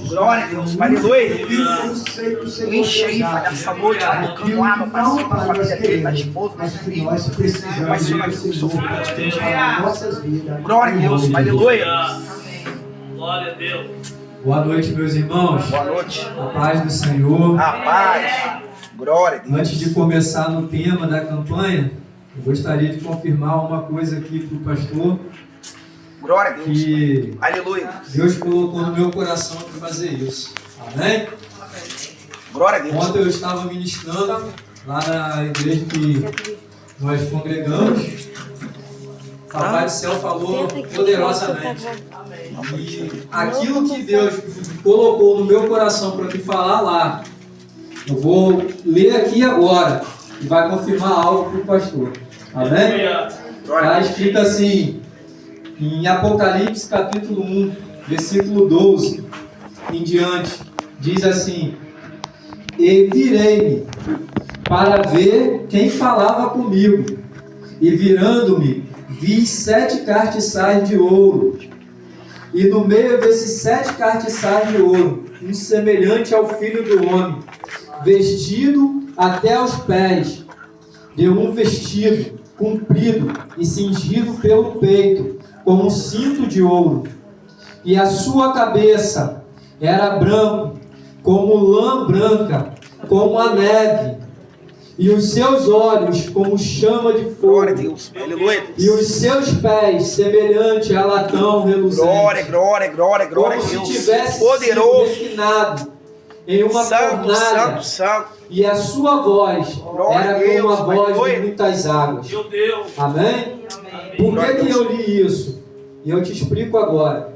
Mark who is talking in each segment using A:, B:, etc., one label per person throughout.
A: Glória a Deus, aleluia. Enche aí, Pai, essa noite, Pai, colocando água para cima, para a família dele, para a esposa, para os filhos. Vai ser uma vida. Glória a Deus, aleluia.
B: Glória a Deus.
C: Boa noite, meus irmãos.
A: Boa noite.
C: A paz do Senhor.
A: A paz. Glória a Deus.
C: Antes de começar no tema da campanha, eu gostaria de confirmar uma coisa aqui para o pastor.
A: Glória a Deus.
C: Que
A: aleluia.
C: Deus colocou no meu coração para fazer isso. Amém?
A: Glória a Deus.
C: Ontem eu estava ministrando lá na igreja que nós congregamos. Papai do Céu falou poderosamente. E aquilo que Deus colocou no meu coração para me falar lá, eu vou ler aqui agora e vai confirmar algo para o pastor. Amém? Está escrito assim, em Apocalipse capítulo 1, versículo 12 em diante, diz assim: E virei-me para ver quem falava comigo, e virando-me, vi 7 castiçais de ouro, e no meio desses 7 castiçais de ouro, um semelhante ao Filho do Homem, vestido até aos pés, de um vestido comprido e cingido pelo peito, com um cinto de ouro, e a sua cabeça era branco, como lã branca, como a neve, e os seus olhos como chama de fogo.
A: Glória a Deus. Aleluia.
C: E os seus pés semelhante a latão reluzente.
A: Glória a Deus.
C: Como se tivesse sido refinado em uma fornalha.
A: Santo.
C: E a sua voz era como a voz de muitas águas.
B: Meu Deus.
C: Amém? Por que eu li isso? E eu te explico agora.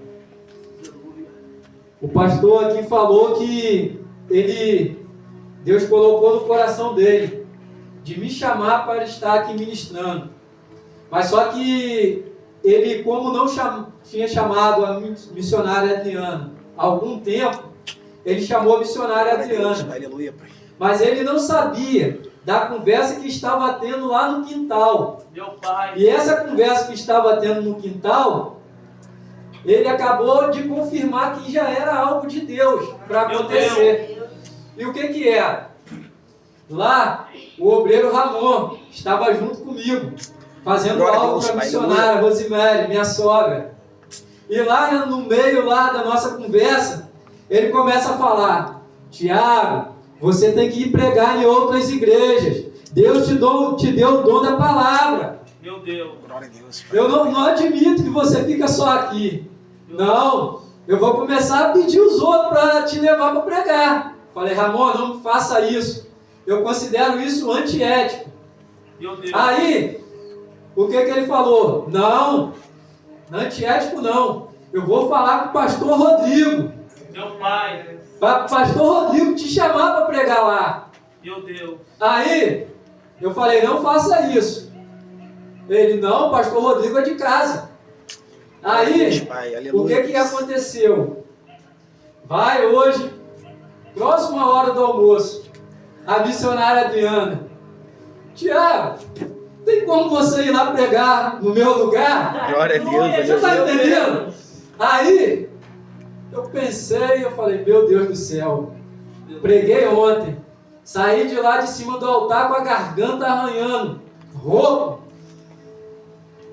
C: O pastor aqui falou que Deus colocou no coração dele de me chamar para estar aqui ministrando. Mas só que ele, como não tinha chamado a missionária Adriana há algum tempo, ele chamou a missionária Adriana.
A: Aleluia, Pai.
C: Mas ele não sabia da conversa que estava tendo lá no quintal.
B: Meu Pai.
C: E essa conversa que estava tendo no quintal, ele acabou de confirmar que já era algo de Deus para acontecer. E o que era? Lá, o obreiro Ramon estava junto comigo, fazendo algo para a missionária Rosemary, minha sogra. E lá no meio lá da nossa conversa, ele começa a falar: Tiago, você tem que ir pregar em outras igrejas. Deus te deu o dom da palavra.
B: Meu Deus.
A: Glória a Deus.
C: Eu não admito que você fica só aqui. Não, eu vou começar a pedir os outros para te levar para pregar. Falei: Ramon, não faça isso. Eu considero isso antiético.
B: Meu Deus.
C: Aí, o que ele falou? Não, antiético não. Eu vou falar com o pastor Rodrigo.
B: Meu Pai.
C: Para o pastor Rodrigo te chamar para pregar lá.
B: Meu Deus.
C: Aí, eu falei: não faça isso. Ele: não, o pastor Rodrigo é de casa. Aí, o que aconteceu? Vai hoje, próxima hora do almoço, a missionária Adriana: Tiago, tem como você ir lá pregar no meu lugar?
A: Glória a Deus.
C: Você está entendendo? Aí, eu pensei, eu falei: meu Deus do céu, preguei ontem, saí de lá de cima do altar com a garganta arranhando, rouco,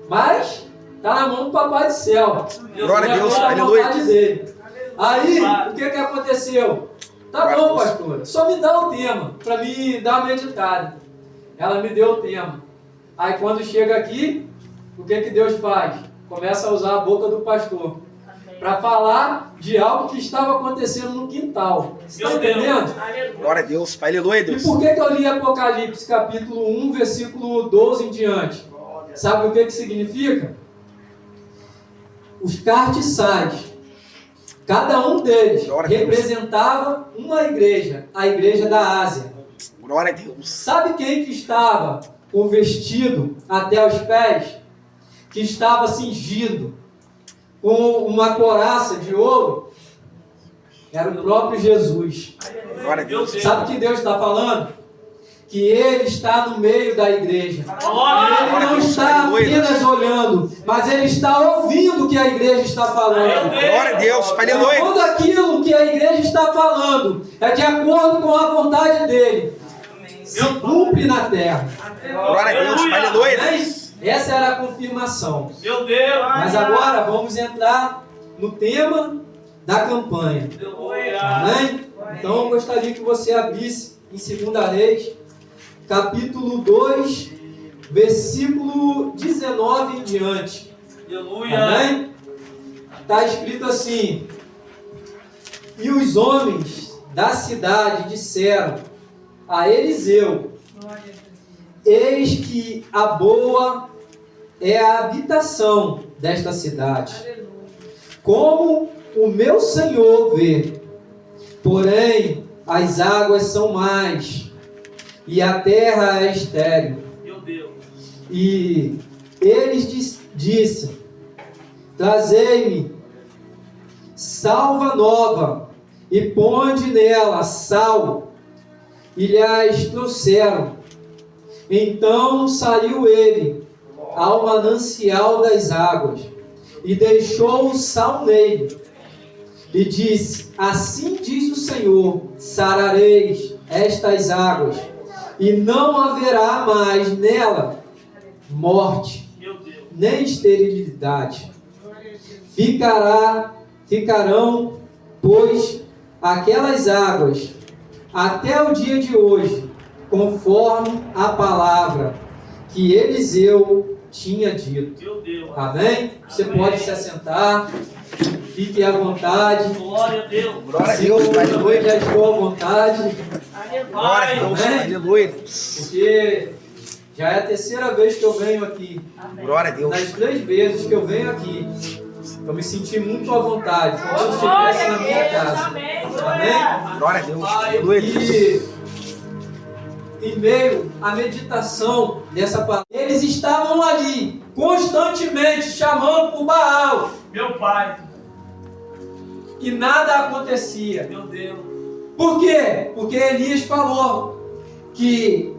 C: mas está na mão do Papai do Céu.
A: Glória a Deus,
C: aleluia. Aí, o que aconteceu? Tá bom, pastora, só me dá o tema, para me dar uma meditada. Ela me deu o tema. Aí quando chega aqui, o que Deus faz? Começa a usar a boca do pastor para falar de algo que estava acontecendo no quintal. Você está entendendo?
A: Glória a Deus, Pai, aleluia, Deus.
C: E por que eu li Apocalipse capítulo 1, versículo 12 em diante? Sabe o que significa? Os castiçais, cada um deles representava uma igreja, a igreja da Ásia.
A: Glória a Deus.
C: Sabe quem que estava com o vestido até os pés? Que estava cingido com uma couraça de ouro? Era o próprio Jesus.
A: Glória a Deus.
C: Sabe o que Deus está falando? Que Ele está no meio da igreja. Ele não está apenas olhando, mas Ele está ouvindo o que a igreja está falando.
A: Glória a Deus, aleluia.
C: Tudo aquilo que a igreja está falando é de acordo com a vontade dele. Se cumpre na terra.
A: Glória a Deus, aleluia.
C: Amém? Essa era a confirmação.
B: Meu Deus.
C: Mas agora vamos entrar no tema da campanha.
B: Aleluia.
C: Amém? Então eu gostaria que você abrisse em 2 Reis, capítulo 2, versículo 19 em diante.
B: Aleluia.
C: Amém? Está escrito assim: e os homens da cidade disseram a Eliseu: eis que a boa é a habitação desta cidade, como o meu senhor vê. Porém, as águas são mais, e a terra é estéril.
B: Meu Deus.
C: E eles disseram: trazei-me salva nova, e ponde nela sal. E lhes trouxeram. Então saiu ele ao manancial das águas, e deixou o sal nele. E disse: assim diz o Senhor: sarareis estas águas, e não haverá mais nela morte,
B: Meu Deus.
C: nem esterilidade. Ficarão, pois, aquelas águas até o dia de hoje, conforme a palavra que Eliseu tinha dito.
B: Meu Deus.
C: Amém? Você
B: Amém.
C: pode se assentar, fique à vontade.
B: Glória a Deus.
A: Glória a Deus,
C: Eu
A: aleluia.
C: já estou à vontade,
A: Glória a Deus,
C: Amém.
A: aleluia.
C: porque já é a terceira vez que eu venho aqui.
A: Glória a Deus.
C: Das 3 vezes que eu venho aqui, eu me senti muito à vontade, como se eu estivesse na minha casa. Amém?
A: Glória a Deus, aleluia.
C: E em meio à meditação dessa palavra, eles estavam ali, constantemente chamando por Baal,
B: Meu Pai.
C: e nada acontecia.
B: Meu Deus.
C: Por quê? Porque Elias falou que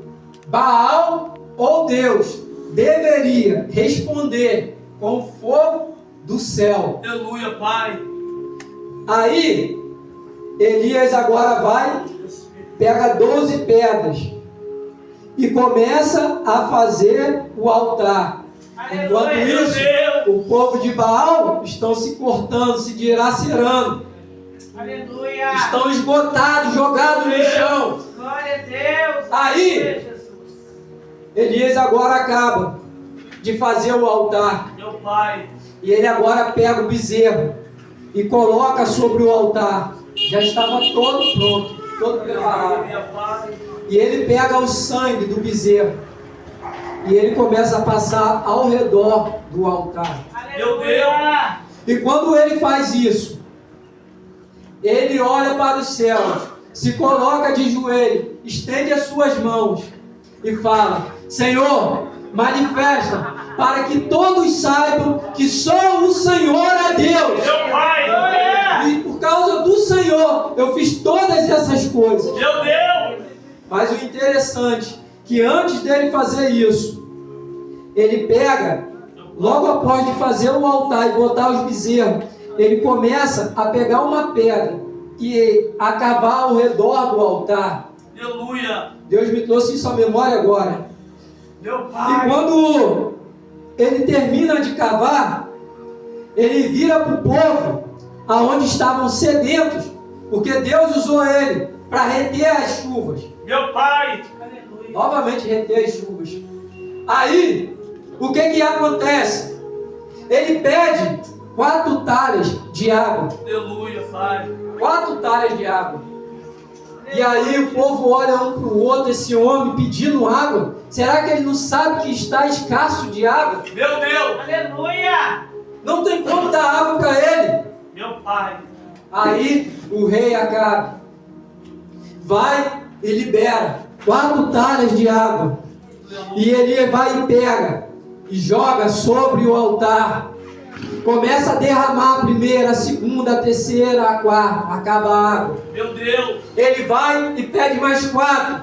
C: Baal ou Deus deveria responder com fogo do céu.
B: Aleluia, Pai.
C: Aí, Elias agora vai, pega 12 pedras e começa a fazer o altar. Enquanto
B: Aleluia,
C: isso,
B: meu Deus.
C: o povo de Baal estão se cortando, se dilacerando,
D: Aleluia!
C: estão esgotados, jogados no chão.
D: Glória a Deus!
C: Aí,
D: Jesus.
C: Elias agora acaba de fazer o altar.
B: Meu Pai.
C: E ele agora pega o bezerro e coloca sobre o altar. Já estava todo pronto, todo preparado.
B: Aleluia, Pai.
C: E ele pega o sangue do bezerro e ele começa a passar ao redor do altar.
D: Aleluia!
C: E quando ele faz isso, ele olha para os céus, se coloca de joelho, estende as suas mãos e fala: Senhor, manifesta para que todos saibam que só o Senhor é Deus.
B: Meu Pai.
C: E por causa do Senhor eu fiz todas essas coisas.
B: Meu Deus.
C: Mas o interessante é que antes dele fazer isso, ele pega, logo após de fazer o altar e botar os bezerros, ele começa a pegar uma pedra e a cavar ao redor do altar.
B: Aleluia.
C: Deus me trouxe isso à memória agora.
B: Meu
C: E
B: Pai.
C: quando ele termina de cavar, ele vira para o povo, aonde estavam sedentos, porque Deus usou ele para reter as chuvas.
B: Meu Pai.
D: Aleluia!
C: Novamente reter as chuvas. Aí, o que acontece? Ele pede 4 talhas de água.
B: Aleluia, Pai.
C: 4 talhas de água. E aí o povo olha um para o outro, esse homem pedindo água. Será que ele não sabe que está escasso de água?
B: Meu Deus.
D: Aleluia!
C: Não tem como dar água para ele.
B: Meu Pai.
C: Aí o rei Acabe vai e libera 4 talhas de água. E ele vai e pega e joga sobre o altar. Começa a derramar a primeira, a segunda, a terceira, a quarta. Acaba a água.
B: Meu Deus.
C: Ele vai e pede mais 4.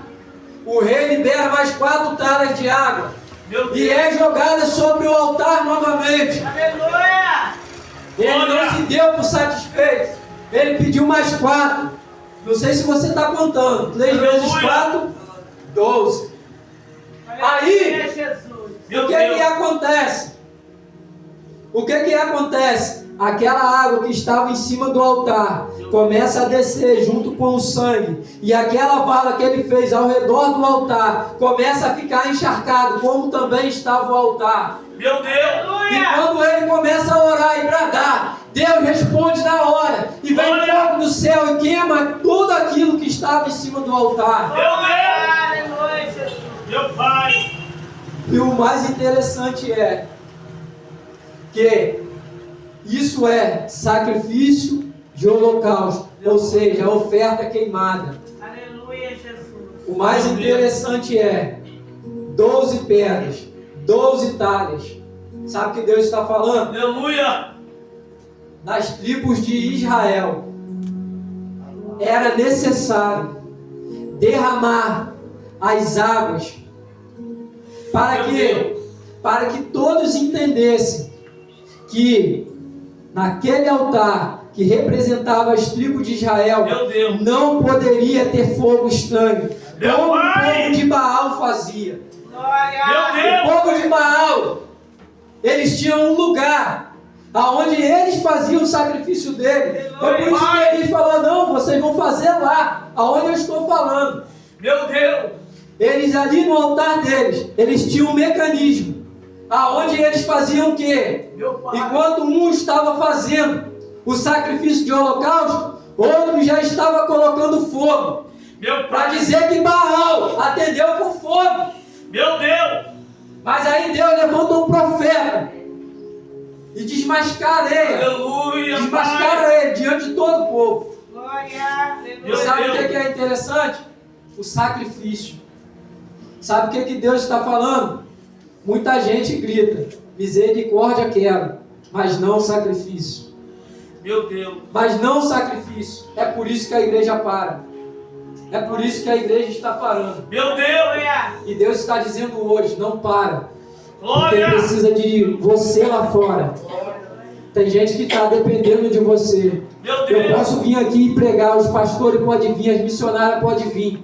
C: O rei libera mais 4 talhas de água.
B: Meu Deus.
C: E é jogada sobre o altar novamente.
D: Aleluia!
C: Ele não se deu por satisfeito. Ele pediu mais 4. Não sei se você está contando. 3 vezes 4, 12. Aí,
D: Aleluia, Jesus.
C: o que acontece? O que acontece? Aquela água que estava em cima do altar começa a descer junto com o sangue, e aquela vala que ele fez ao redor do altar começa a ficar encharcado, como também estava o altar.
B: Meu Deus.
C: E quando ele começa a orar e bradar, Deus responde na hora, e vem fogo do céu e queima tudo aquilo que estava em cima do altar.
B: Meu Deus.
D: Aleluia, Jesus.
B: Meu Pai.
C: E o mais interessante é que isso é sacrifício de holocausto, ou seja, a oferta queimada.
D: Aleluia, Jesus.
C: O mais interessante é 12 pedras, 12 talhas. Sabe o que Deus está falando?
B: Aleluia.
C: Nas tribos de Israel era necessário derramar as águas para que todos entendessem que naquele altar que representava as tribos de Israel,
B: Meu Deus.
C: não poderia ter fogo estranho,
B: Meu
C: como o
B: Pai.
C: povo de Baal fazia.
D: Glória.
B: Meu Deus.
C: O povo de Baal, eles tinham um lugar aonde eles faziam o sacrifício dele. Foi por isso que ele falou: não, vocês vão fazer lá, aonde eu estou falando.
B: Meu Deus.
C: Eles ali no altar deles, eles tinham um mecanismo aonde eles faziam o quê?
B: Meu Pai.
C: Enquanto um estava fazendo o sacrifício de holocausto, outro já estava colocando fogo,
B: Meu
C: para
B: Pai.
C: dizer que Baal atendeu com fogo.
B: Meu Deus.
C: Mas aí Deus levantou um profeta e desmascareia,
B: Aleluia. Pai.
C: desmascara ele diante de todo o povo.
D: Glória.
C: E
B: Meu
C: sabe o
B: Deus.
C: que é interessante? O sacrifício. Sabe o que Deus está falando? Muita gente grita: misericórdia quero, mas não sacrifício.
B: Meu Deus.
C: Mas não sacrifício. É por isso que a igreja para. É por isso que a igreja está parando.
B: Meu Deus.
D: Aleluia.
C: E Deus está dizendo hoje: não para. Porque
B: Glória.
C: precisa de você lá fora. Tem gente que está dependendo de você.
B: Meu
C: Eu
B: Deus.
C: posso vir aqui e pregar, os pastores podem vir, as missionárias podem vir.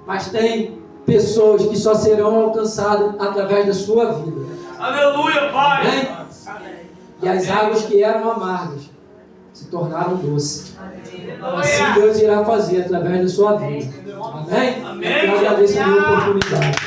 C: Mas tem pessoas que só serão alcançadas através da sua vida.
B: Aleluia, Pai.
C: Amém? E as águas que eram amargas se tornaram doces. Assim Deus irá fazer através da sua vida. Amém?
B: Amém.
C: Eu agradeço a minha oportunidade.